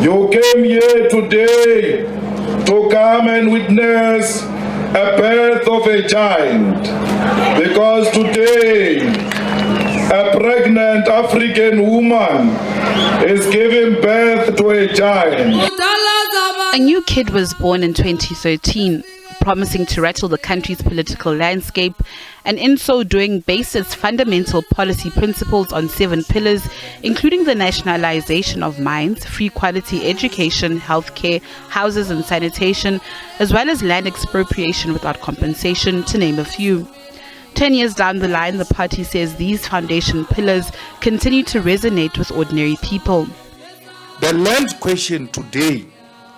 You came here today to come and witness a birth of a child, because today a pregnant African woman is giving birth to a child. A new kid was born in 2013, promising to rattle the country's political landscape, and in so doing base its fundamental policy principles on 7 pillars, including the nationalization of mines, free quality education, healthcare, houses and sanitation, as well as land expropriation without compensation, to name a few. 10 years down the line, the party says these foundation pillars continue to resonate with ordinary people. The land question today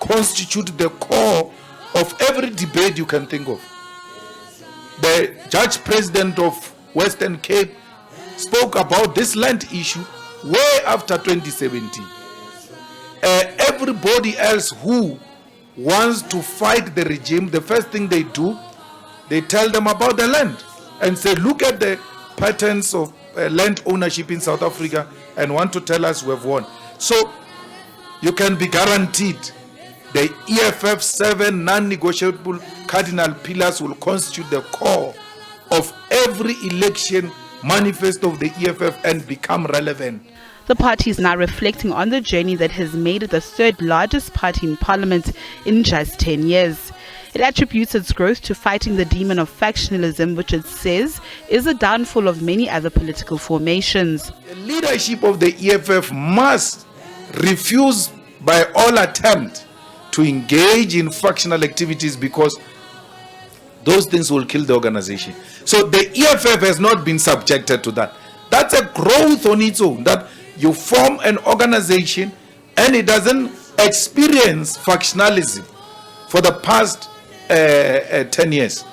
constitutes the core of every debate you can think of. The Judge President of Western Cape spoke about this land issue way after 2017. Everybody else who wants to fight the regime, the first thing they do, they tell them about the land and say, look at the patterns of land ownership in South Africa and want to tell us we've won. So you can be guaranteed the EFF 7 non-negotiable cardinal pillars will constitute the core of every election manifesto of the EFF and become relevant. The party is now reflecting on the journey that has made it the 3rd largest party in parliament in just 10 years. It attributes its growth to fighting the demon of factionalism, which it says is a downfall of many other political formations. The leadership of the EFF must refuse by all attempt to engage in factional activities, because those things will kill the organization. So the EFF has not been subjected to that. That's a growth on its own, that you form an organization and it doesn't experience factionalism for the past 10 years.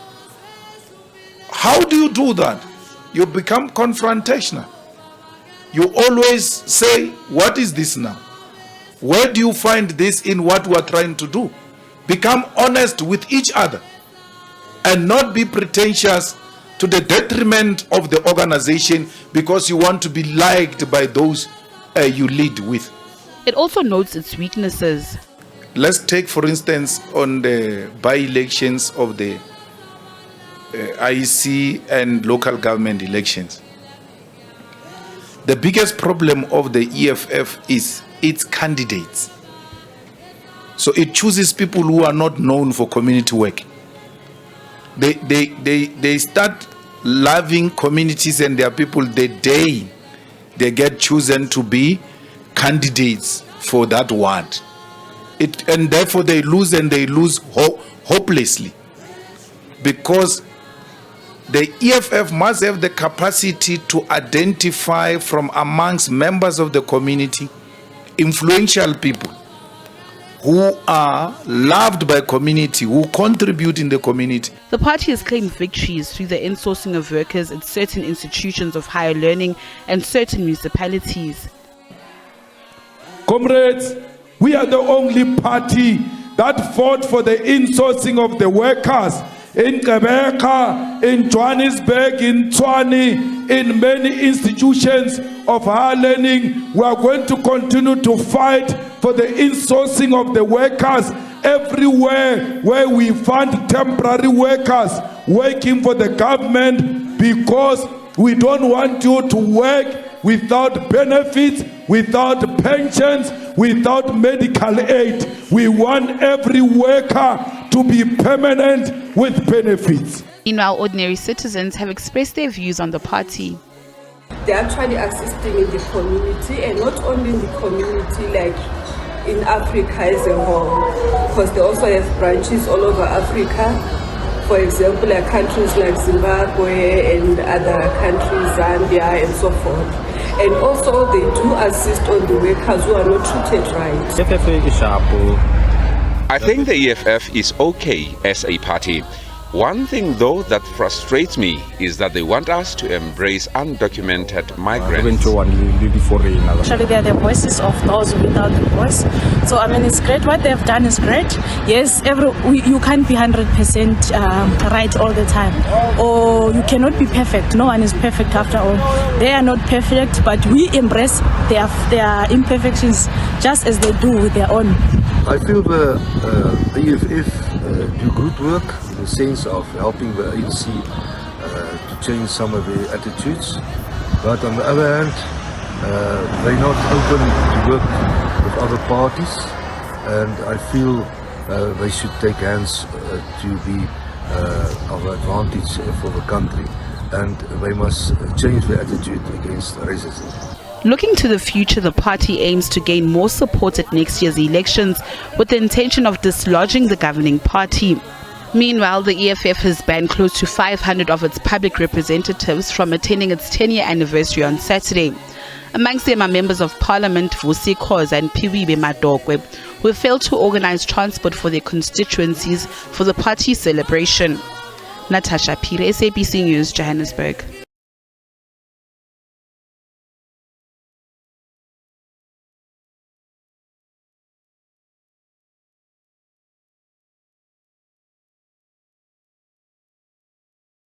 How do you do that? You become confrontational. You always say, what is this now? Where do you find this in what we are trying to do? Become honest with each other and not be pretentious to the detriment of the organization because you want to be liked by those you lead with. It also notes its weaknesses. Let's take, for instance, on the by-elections of the IEC and local government elections. The biggest problem of the EFF is its candidates. So it chooses people who are not known for community work. They start loving communities and their people the day they get chosen to be candidates for that ward. And therefore they lose, and they lose hopelessly, because the EFF must have the capacity to identify from amongst members of the community influential people who are loved by community, who contribute in the community. The party has claimed victories through the insourcing of workers at certain institutions of higher learning and certain municipalities. Comrades, we are the only party that fought for the insourcing of the workers in Quebec, in Johannesburg, in Tshwane, in many institutions of higher learning. We are going to continue to fight for the insourcing of the workers everywhere where we find temporary workers working for the government, because we don't want you to work without benefits, without pensions, without medical aid. We want every worker to be permanent with benefits. Meanwhile, ordinary citizens have expressed their views on the party. They are actually assisting in the community, and not only in the community, like in Africa as a whole, because they also have branches all over Africa. For example, like countries like Zimbabwe and other countries, Zambia and so forth. And also they do assist on the workers who are not treated right. I think the EFF is okay as a party, One thing though that frustrates me is that they want us to embrace undocumented migrants. Actually, they are the voices of those without the voice. So I mean, it's great. What they've done is great. Yes, you can't be 100% right all the time, or you cannot be perfect. No one is perfect after all. They are not perfect, but we embrace their imperfections just as they do with their own. I feel the EFF do good work in the sense of helping the ANC to change some of their attitudes, but on the other hand, they're not open to work with other parties, and I feel they should take hands to be of advantage for the country, and they must change their attitude against racism. Looking to the future, the party aims to gain more support at next year's elections with the intention of dislodging the governing party. Meanwhile, the EFF has banned close to 500 of its public representatives from attending its 10-year anniversary on Saturday. Amongst them are members of Parliament Vusi Khoza and Piwibe Madokwe, who have failed to organize transport for their constituencies for the party's celebration. Natasha Pire, SABC News, Johannesburg.